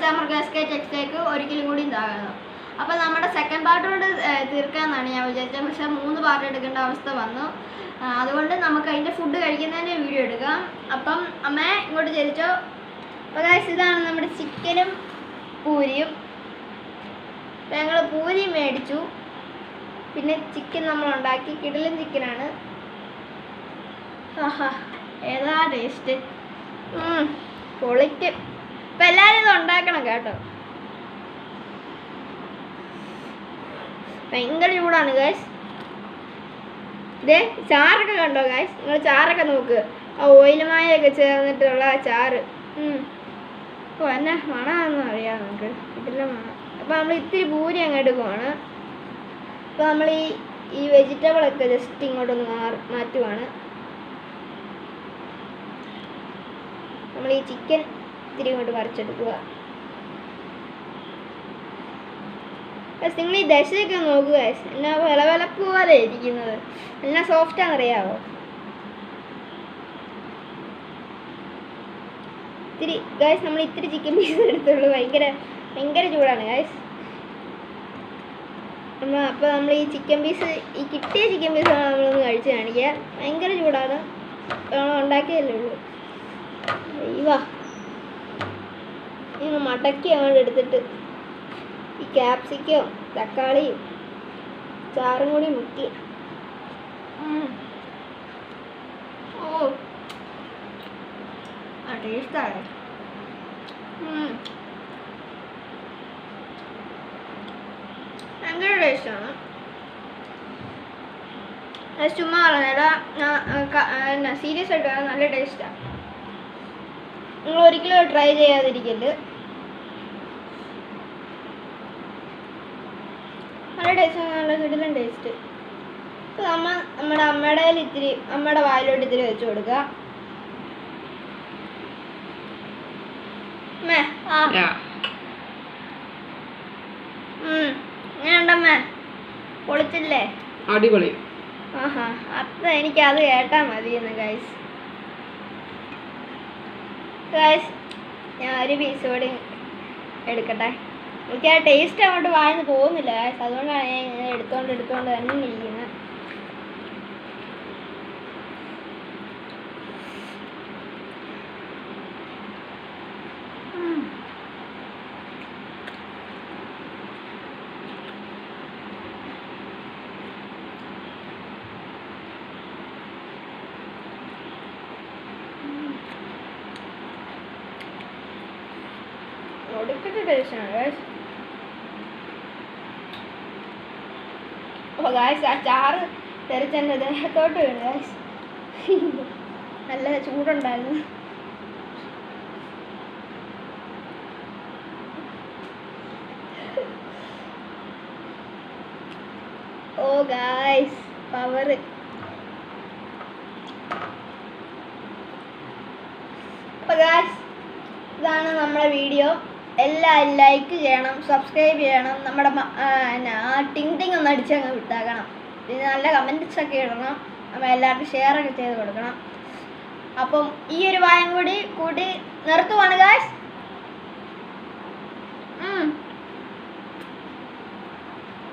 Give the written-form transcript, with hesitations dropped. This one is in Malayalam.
മച്ചാമർ ടെക്സ്റ്റേക്ക് ഒരിക്കലും കൂടി ഇതാകണം. അപ്പം നമ്മുടെ സെക്കൻഡ് പാർട്ട് കൊണ്ട് തീർക്കാമെന്നാണ് ഞാൻ വിചാരിച്ചത്. പക്ഷേ 3 പാർട്ട് എടുക്കേണ്ട അവസ്ഥ വന്നു. അതുകൊണ്ട് നമുക്ക് അതിൻ്റെ ഫുഡ് കഴിക്കുന്നതിൻ്റെ വീഡിയോ എടുക്കാം. അപ്പം അമ്മേ ഇങ്ങോട്ട് ചരിച്ചോ. അപ്പോൾ ഗൈസ് ഇതാണ് നമ്മുടെ ചിക്കനും പൂരിയും. അപ്പം ഞങ്ങൾ പൂരി മേടിച്ചു, പിന്നെ ചിക്കൻ നമ്മൾ ഉണ്ടാക്കി. കിടിലൻ ചിക്കനാണ്. ആഹാ ഏതാ ടേസ്റ്റ്, പൊളിക്കും. അപ്പം എല്ലാവരും ഇത് ഉണ്ടാക്കണം കേട്ടോ. ഭയങ്കര ചൂടാണ് ഗൈസ്. ഇതേ ചാറൊക്കെ കണ്ടോ ഗൈസ്, നിങ്ങൾ ചാറൊക്കെ നോക്ക്. ആ ഓയിലുമായൊക്കെ ചേർന്നിട്ടുള്ള ചാറ്. ഓ എന്നെ മണമെന്ന് അറിയാം നമുക്ക്, ഇതിലെ മണം. അപ്പോൾ നമ്മൾ ഇത്തിരി പൂരി അങ്ങ് എടുക്കുവാണ്. അപ്പോൾ നമ്മൾ ഈ വെജിറ്റബിളൊക്കെ ജസ്റ്റ് ഇങ്ങോട്ടൊന്ന് മാറ്റുവാണ്. നമ്മൾ ഈ ചിക്കൻ ഇത്തിരി ഇങ്ങോട്ട് പറിച്ചെടുക്കുക. നിങ്ങൾ ഈ ദശയൊക്കെ നോക്കുക, എന്നാ വിളവിളപ്പ് പോലെ ഇരിക്കുന്നത്, എന്നാ സോഫ്റ്റാണെന്നറിയാവോ. ഇത്തിരി ഗൈസ് നമ്മൾ ഇത്തിരി ചിക്കൻ പീസ് എടുത്തുള്ളൂ. ഭയങ്കര ചൂടാണ് ഗൈസ്. അപ്പോൾ നമ്മൾ ഈ ചിക്കൻ പീസ്, ഈ കിട്ടിയ ചിക്കൻ പീസ് നമ്മളൊന്ന് കഴിച്ച് കാണിക്കുക. ഭയങ്കര ചൂടാണ്, നമ്മൾ ഉണ്ടാക്കിയല്ലേ ഉള്ളൂ. വാ ഇന്ന് മടക്കി അങ്ങോട്ട് എടുത്തിട്ട് ഈ ക്യാപ്സിക്കവും തക്കാളിയും ചാറും കൂടി മുക്കി. ഓ ആ ടേസ്റ്റാണ്. ഭയങ്കര ടേസ്റ്റാണ്. ചുമ്മാ പറഞ്ഞേടാ, എന്നാ സീരിയസ് ആയിട്ട് നല്ല ടേസ്റ്റാണ്. നിങ്ങൾ ഒരിക്കലും ട്രൈ ചെയ്യാതിരിക്കല്. നല്ല ടേസ്റ്റ്, നല്ല കിടിലൻ ടേസ്റ്റ്. അപ്പോൾ നമ്മുടെ അമ്മയുടെ വായിലോട്ട് ഇത്തിരി വെച്ച് കൊടുക്കുക. എങ്ങനെയുണ്ടമ്മേ, പൊളിച്ചില്ലേ? അടിപൊളി. ആഹാ, എനിക്കത് കേട്ടാ മതിയെന്ന് ഗൈസ്. ഞാൻ ഒരു പീസ് കൂടി എടുക്കട്ടെ. എനിക്ക് ആ ടേസ്റ്റ് അങ്ങോട്ട് വായിന്ന് പോകുന്നില്ല ഗൈസ്, അതുകൊണ്ടാണ് ഞാൻ എടുത്തോണ്ട് തന്നെ ഇരിക്കുന്നത്. ഒടുക്കത്തെ ടേസ്റ്റാണ് ഗൈസ്. ഓ ഗൈസ്, ആ ചാറ് തെറിച്ചെൻ്റെ ദേഹത്തോട്ട് വീണു ഗൈസ്. നല്ല ചൂടുണ്ടായിരുന്നു. ഓ ഗൈസ്, പവറ്. അപ്പോൾ ഗൈസ് ഇതാണ് നമ്മുടെ വീഡിയോ. എല്ലാവരും ലൈക്ക് ചെയ്യണം, സബ്സ്ക്രൈബ് ചെയ്യണം. നമ്മുടെ ടിങ് ഒന്ന് അടിച്ചങ്ങ് വിട്ടാക്കണം. പിന്നെ നല്ല കമൻറ്റ്സ് ഒക്കെ ഇടണം. അപ്പോൾ എല്ലാവർക്കും ഷെയറൊക്കെ ചെയ്ത് കൊടുക്കണം. അപ്പം ഈ ഒരു വായം കൂടി നിർത്തുവാണ് ഗൈസ്.